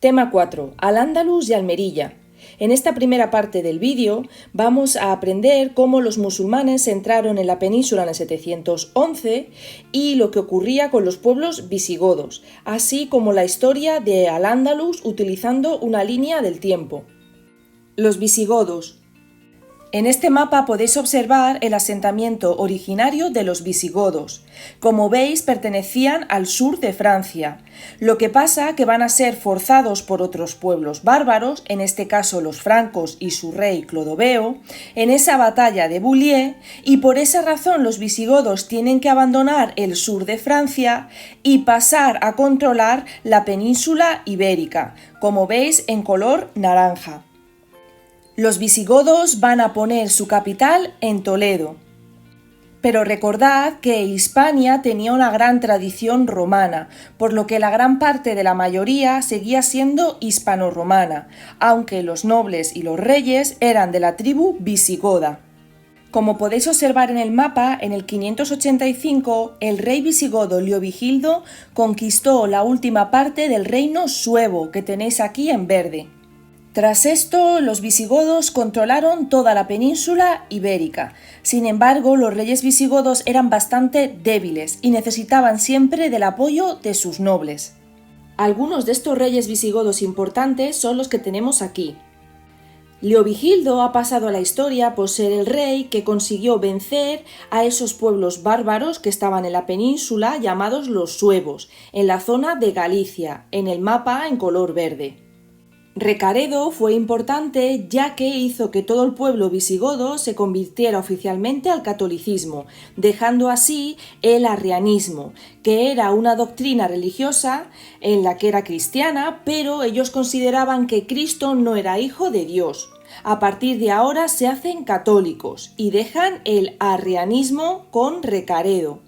Tema 4. Al-Ándalus y Almería. En esta primera parte del vídeo vamos a aprender cómo los musulmanes entraron en la península en el 711 y lo que ocurría con los pueblos visigodos, así como la historia de Al-Ándalus utilizando una línea del tiempo. Los visigodos. En este mapa podéis observar el asentamiento originario de los visigodos. Como veis, pertenecían al sur de Francia. Lo que pasa que van a ser forzados por otros pueblos bárbaros, en este caso los francos y su rey Clodoveo, en esa batalla de Bullier, y por esa razón los visigodos tienen que abandonar el sur de Francia y pasar a controlar la península ibérica, como veis en color naranja. Los visigodos van a poner su capital en Toledo. Pero recordad que Hispania tenía una gran tradición romana, por lo que la gran parte de la mayoría seguía siendo hispano-romana, aunque los nobles y los reyes eran de la tribu visigoda. Como podéis observar en el mapa, en el 585 el rey visigodo Leovigildo conquistó la última parte del reino suevo que tenéis aquí en verde. Tras esto, los visigodos controlaron toda la península ibérica. Sin embargo, los reyes visigodos eran bastante débiles y necesitaban siempre del apoyo de sus nobles. Algunos de estos reyes visigodos importantes son los que tenemos aquí. Leovigildo ha pasado a la historia por ser el rey que consiguió vencer a esos pueblos bárbaros que estaban en la península llamados los suevos, en la zona de Galicia, en el mapa en color verde. Recaredo fue importante ya que hizo que todo el pueblo visigodo se convirtiera oficialmente al catolicismo, dejando así el arrianismo, que era una doctrina religiosa en la que era cristiana, pero ellos consideraban que Cristo no era hijo de Dios. A partir de ahora se hacen católicos y dejan el arrianismo con Recaredo.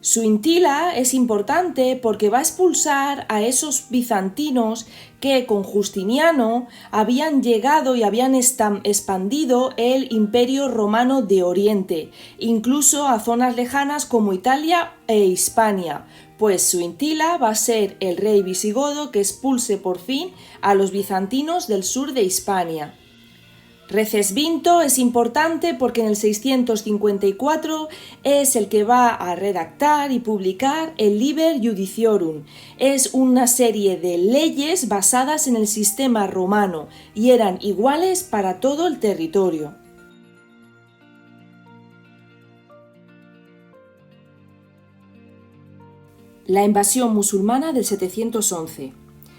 Suintila es importante porque va a expulsar a esos bizantinos que con Justiniano habían llegado y habían expandido el Imperio Romano de Oriente, incluso a zonas lejanas como Italia e Hispania, pues Suintila va a ser el rey visigodo que expulse por fin a los bizantinos del sur de Hispania. Recesvinto es importante porque en el 654 es el que va a redactar y publicar el Liber Judiciorum. Es una serie de leyes basadas en el sistema romano y eran iguales para todo el territorio. La invasión musulmana del 711.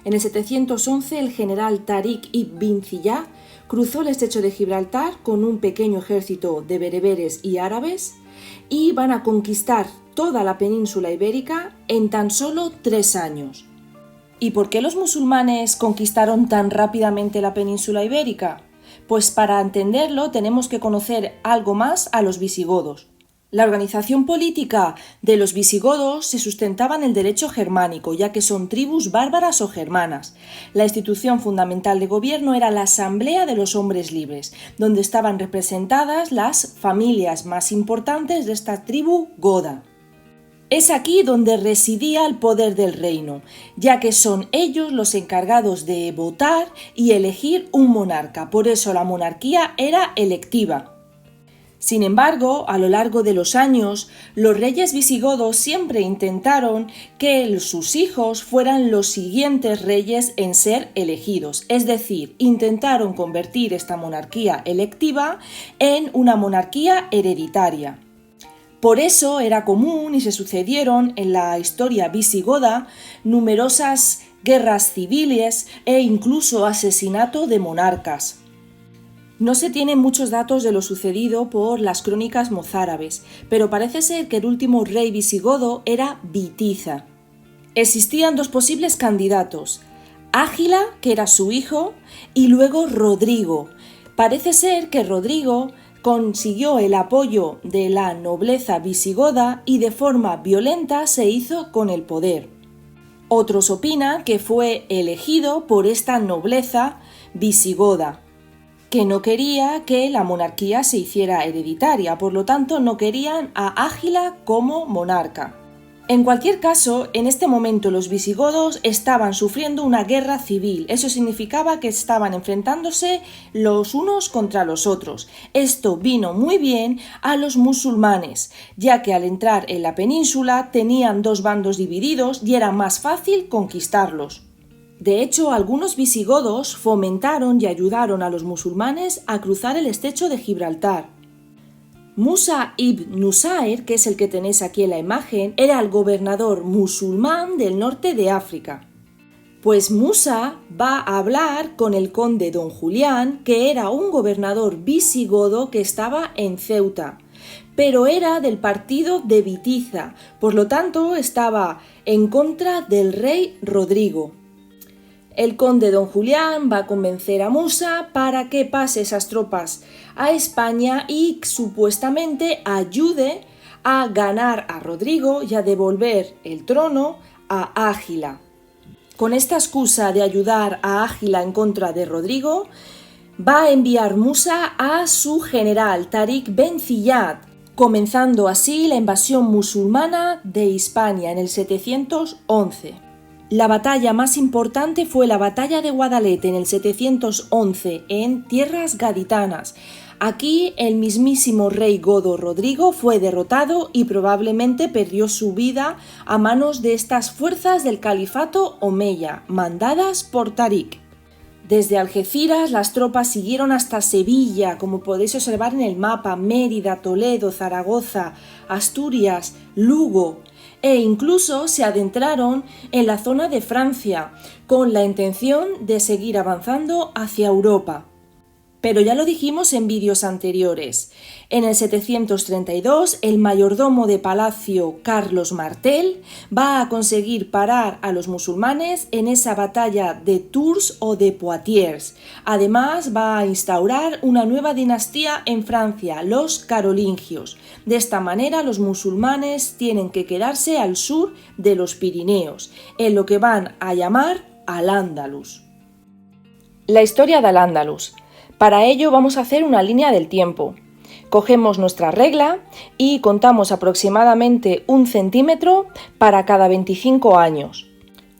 En el 711 el general Tariq ibn Ziyad cruzó el estrecho de Gibraltar con un pequeño ejército de bereberes y árabes y van a conquistar toda la península ibérica en tan solo 3 años. ¿Y por qué los musulmanes conquistaron tan rápidamente la península ibérica? Pues para entenderlo tenemos que conocer algo más a los visigodos. La organización política de los visigodos se sustentaba en el derecho germánico, ya que son tribus bárbaras o germanas. La institución fundamental de gobierno era la Asamblea de los Hombres Libres, donde estaban representadas las familias más importantes de esta tribu goda. Es aquí donde residía el poder del reino, ya que son ellos los encargados de votar y elegir un monarca, por eso la monarquía era electiva. Sin embargo, a lo largo de los años, los reyes visigodos siempre intentaron que sus hijos fueran los siguientes reyes en ser elegidos, es decir, intentaron convertir esta monarquía electiva en una monarquía hereditaria. Por eso era común y se sucedieron en la historia visigoda numerosas guerras civiles e incluso asesinato de monarcas. No se tienen muchos datos de lo sucedido por las crónicas mozárabes, pero parece ser que el último rey visigodo era Bitiza. Existían 2 posibles candidatos, Ágila, que era su hijo, y luego Rodrigo. Parece ser que Rodrigo consiguió el apoyo de la nobleza visigoda y de forma violenta se hizo con el poder. Otros opinan que fue elegido por esta nobleza visigoda, que no quería que la monarquía se hiciera hereditaria, por lo tanto no querían a Ágila como monarca. En cualquier caso, en este momento los visigodos estaban sufriendo una guerra civil. Eso significaba que estaban enfrentándose los unos contra los otros. Esto vino muy bien a los musulmanes, ya que al entrar en la península tenían dos bandos divididos y era más fácil conquistarlos. De hecho, algunos visigodos fomentaron y ayudaron a los musulmanes a cruzar el estrecho de Gibraltar. Musa ibn Nusair, que es el que tenéis aquí en la imagen, era el gobernador musulmán del norte de África. Pues Musa va a hablar con el conde Don Julián, que era un gobernador visigodo que estaba en Ceuta, pero era del partido de Bitiza, por lo tanto estaba en contra del rey Rodrigo. El conde Don Julián va a convencer a Musa para que pase esas tropas a España y supuestamente ayude a ganar a Rodrigo y a devolver el trono a Ágila. Con esta excusa de ayudar a Ágila en contra de Rodrigo, va a enviar Musa a su general Tariq Ben Ziyad, comenzando así la invasión musulmana de Hispania en el 711. La batalla más importante fue la batalla de Guadalete en el 711 en tierras gaditanas. Aquí el mismísimo rey godo Rodrigo fue derrotado y probablemente perdió su vida a manos de estas fuerzas del califato omeya, mandadas por Tariq. Desde Algeciras las tropas siguieron hasta Sevilla, como podéis observar en el mapa, Mérida, Toledo, Zaragoza, Asturias, Lugo, e incluso se adentraron en la zona de Francia, con la intención de seguir avanzando hacia Europa. Pero ya lo dijimos en vídeos anteriores. En el 732, el mayordomo de palacio Carlos Martel va a conseguir parar a los musulmanes en esa batalla de Tours o de Poitiers. Además, va a instaurar una nueva dinastía en Francia, los carolingios. De esta manera, los musulmanes tienen que quedarse al sur de los Pirineos, en lo que van a llamar Al-Ándalus. La historia de Al-Ándalus. Para ello vamos a hacer una línea del tiempo. Cogemos nuestra regla y contamos aproximadamente 1 centímetro para cada 25 años.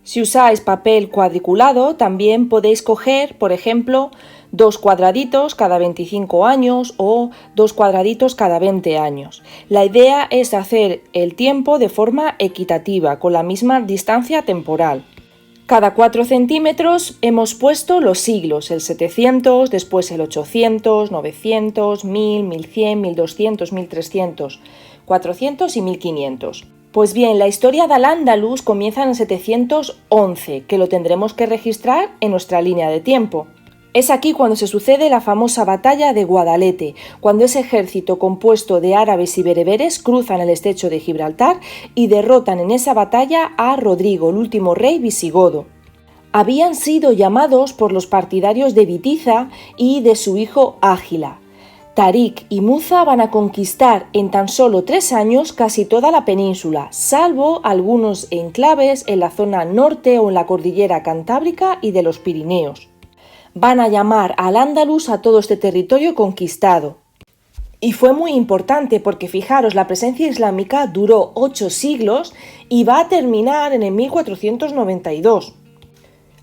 Si usáis papel cuadriculado, también podéis coger, por ejemplo, 2 cuadraditos cada 25 años o 2 cuadraditos cada 20 años. La idea es hacer el tiempo de forma equitativa, con la misma distancia temporal. Cada 4 centímetros hemos puesto los siglos, el 700, después el 800, 900, 1000, 1100, 1200, 1300, 400 y 1500. Pues bien, la historia de Al-Ándalus comienza en el 711, que lo tendremos que registrar en nuestra línea de tiempo. Es aquí cuando se sucede la famosa batalla de Guadalete, cuando ese ejército compuesto de árabes y bereberes cruzan el estrecho de Gibraltar y derrotan en esa batalla a Rodrigo, el último rey visigodo. Habían sido llamados por los partidarios de Bitiza y de su hijo Ágila. Tariq y Musa van a conquistar en tan solo 3 años casi toda la península, salvo algunos enclaves en la zona norte o en la cordillera Cantábrica y de los Pirineos. Van a llamar Al-Ándalus a todo este territorio conquistado. Y fue muy importante porque fijaros, la presencia islámica duró 8 siglos y va a terminar en el 1492.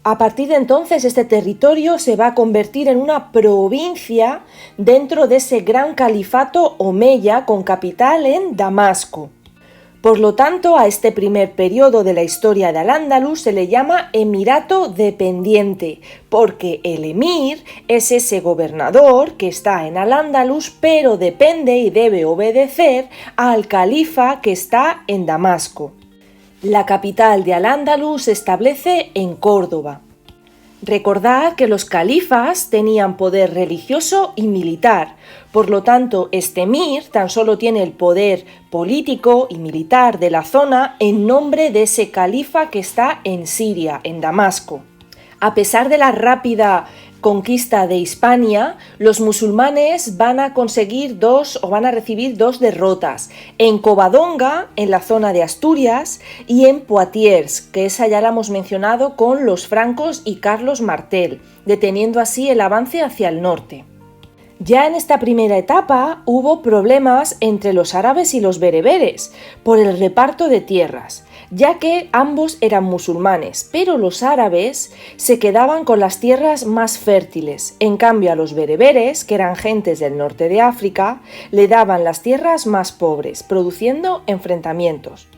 A partir de entonces este territorio se va a convertir en una provincia dentro de ese gran califato omeya con capital en Damasco. Por lo tanto, a este primer periodo de la historia de Al-Ándalus se le llama Emirato Dependiente, porque el emir es ese gobernador que está en Al-Ándalus, pero depende y debe obedecer al califa que está en Damasco. La capital de Al-Ándalus se establece en Córdoba. Recordad que los califas tenían poder religioso y militar, por lo tanto este emir tan solo tiene el poder político y militar de la zona en nombre de ese califa que está en Siria, en Damasco. A pesar de la rápida conquista de Hispania, los musulmanes van a recibir dos derrotas, en Covadonga, en la zona de Asturias, y en Poitiers, que esa ya la hemos mencionado con los francos y Carlos Martel, deteniendo así el avance hacia el norte. Ya en esta primera etapa hubo problemas entre los árabes y los bereberes por el reparto de tierras, ya que ambos eran musulmanes, pero los árabes se quedaban con las tierras más fértiles. En cambio, a los bereberes, que eran gentes del norte de África, le daban las tierras más pobres, produciendo enfrentamientos.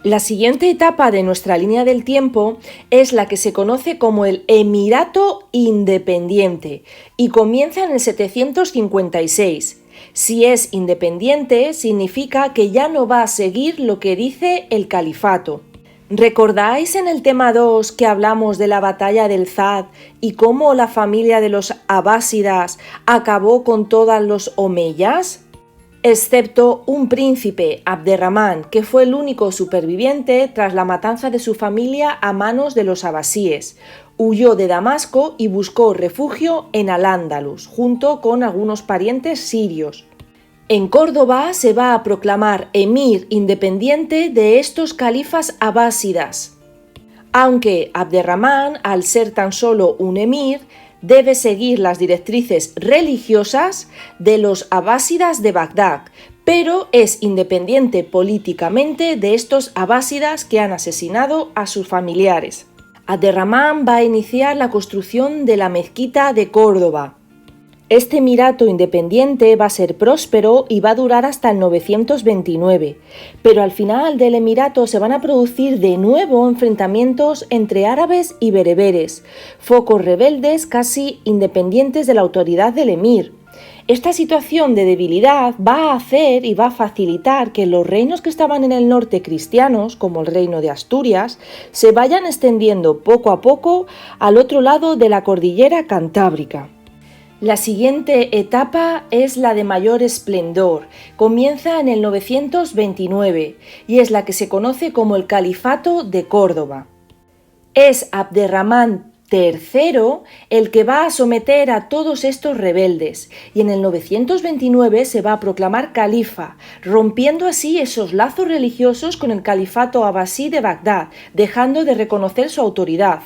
La siguiente etapa de nuestra línea del tiempo es la que se conoce como el Emirato Independiente y comienza en el 756. Si es independiente, significa que ya no va a seguir lo que dice el califato. ¿Recordáis en el tema 2 que hablamos de la batalla del Zad y cómo la familia de los abásidas acabó con todos los omeyas? Excepto un príncipe, Abderramán, que fue el único superviviente tras la matanza de su familia a manos de los abasíes. Huyó de Damasco y buscó refugio en Al-Ándalus, junto con algunos parientes sirios. En Córdoba se va a proclamar emir independiente de estos califas abásidas, aunque Abderramán, al ser tan solo un emir, debe seguir las directrices religiosas de los abásidas de Bagdad, pero es independiente políticamente de estos abásidas que han asesinado a sus familiares. Abderramán va a iniciar la construcción de la mezquita de Córdoba. Este emirato independiente va a ser próspero y va a durar hasta el 929, pero al final del emirato se van a producir de nuevo enfrentamientos entre árabes y bereberes, focos rebeldes casi independientes de la autoridad del emir. Esta situación de debilidad va a hacer y va a facilitar que los reinos que estaban en el norte cristianos, como el reino de Asturias, se vayan extendiendo poco a poco al otro lado de la cordillera cantábrica. La siguiente etapa es la de mayor esplendor, comienza en el 929 y es la que se conoce como el Califato de Córdoba. Es Abderramán III el que va a someter a todos estos rebeldes y en el 929 se va a proclamar califa, rompiendo así esos lazos religiosos con el califato abasí de Bagdad, dejando de reconocer su autoridad.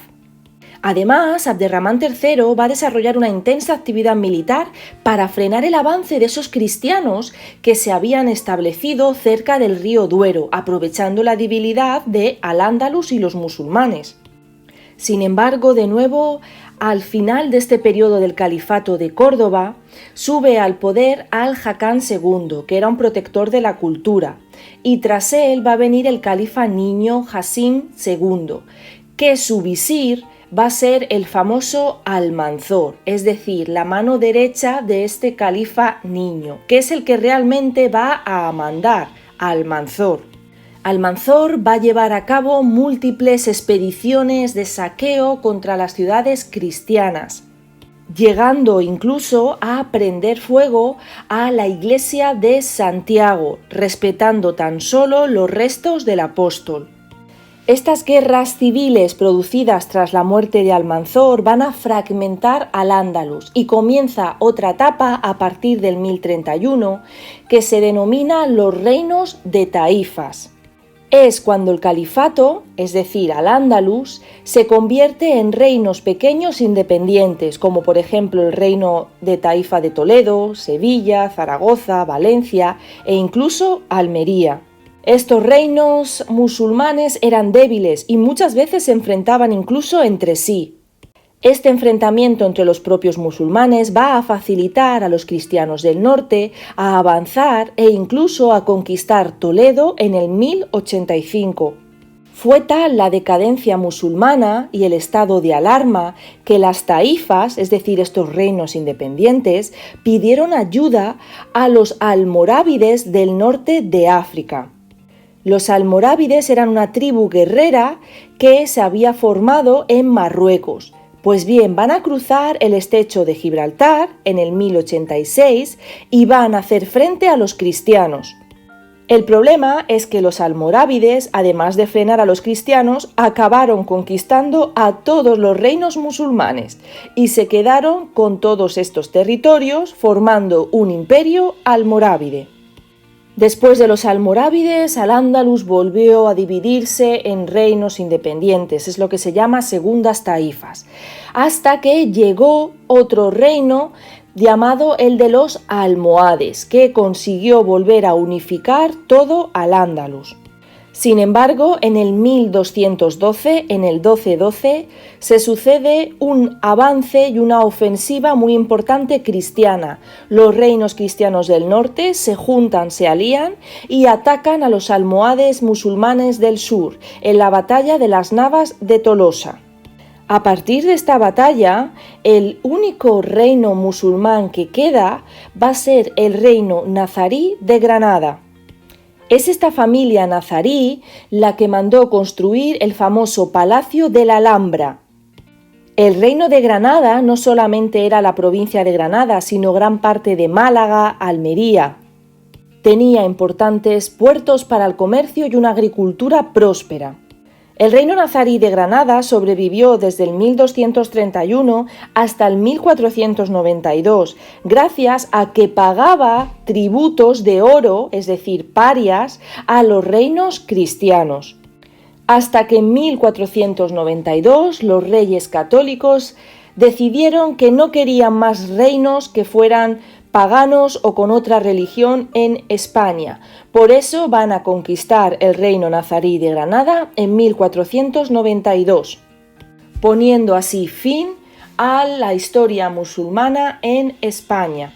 Además, Abderramán III va a desarrollar una intensa actividad militar para frenar el avance de esos cristianos que se habían establecido cerca del río Duero, aprovechando la debilidad de Al-Ándalus y los musulmanes. Sin embargo, de nuevo, al final de este periodo del Califato de Córdoba, sube al poder Al-Hakam II, que era un protector de la cultura, y tras él va a venir el califa niño Hasim II, que su visir va a ser el famoso Almanzor, es decir, la mano derecha de este califa niño, que es el que realmente va a mandar a Almanzor. Almanzor va a llevar a cabo múltiples expediciones de saqueo contra las ciudades cristianas, llegando incluso a prender fuego a la iglesia de Santiago, respetando tan solo los restos del apóstol. Estas guerras civiles producidas tras la muerte de Almanzor van a fragmentar Al-Ándalus y comienza otra etapa a partir del 1031 que se denomina los reinos de taifas. Es cuando el califato, es decir, Al-Ándalus, se convierte en reinos pequeños independientes, como por ejemplo el reino de Taifa de Toledo, Sevilla, Zaragoza, Valencia e incluso Almería. Estos reinos musulmanes eran débiles y muchas veces se enfrentaban incluso entre sí. Este enfrentamiento entre los propios musulmanes va a facilitar a los cristianos del norte a avanzar e incluso a conquistar Toledo en el 1085. Fue tal la decadencia musulmana y el estado de alarma que las taifas, es decir, estos reinos independientes, pidieron ayuda a los almorávides del norte de África. Los almorávides eran una tribu guerrera que se había formado en Marruecos. Pues bien, van a cruzar el estrecho de Gibraltar en el 1086 y van a hacer frente a los cristianos. El problema es que los almorávides, además de frenar a los cristianos, acabaron conquistando a todos los reinos musulmanes y se quedaron con todos estos territorios formando un imperio almorávide. Después de los almorávides, Al-Ándalus volvió a dividirse en reinos independientes, es lo que se llama segundas taifas, hasta que llegó otro reino llamado el de los almohades, que consiguió volver a unificar todo Al-Ándalus. Sin embargo, en el 1212, en el 1212, se sucede un avance y una ofensiva muy importante cristiana. Los reinos cristianos del norte se juntan, se alían y atacan a los almohades musulmanes del sur en la batalla de las Navas de Tolosa. A partir de esta batalla, el único reino musulmán que queda va a ser el reino nazarí de Granada. Es esta familia nazarí la que mandó construir el famoso Palacio de la Alhambra. El reino de Granada no solamente era la provincia de Granada, sino gran parte de Málaga, Almería. Tenía importantes puertos para el comercio y una agricultura próspera. El reino nazarí de Granada sobrevivió desde el 1231 hasta el 1492, gracias a que pagaba tributos de oro, es decir, parias, a los reinos cristianos. Hasta que en 1492 los reyes católicos decidieron que no querían más reinos que fueran paganos o con otra religión en España. Por eso van a conquistar el reino nazarí de Granada en 1492, poniendo así fin a la historia musulmana en España.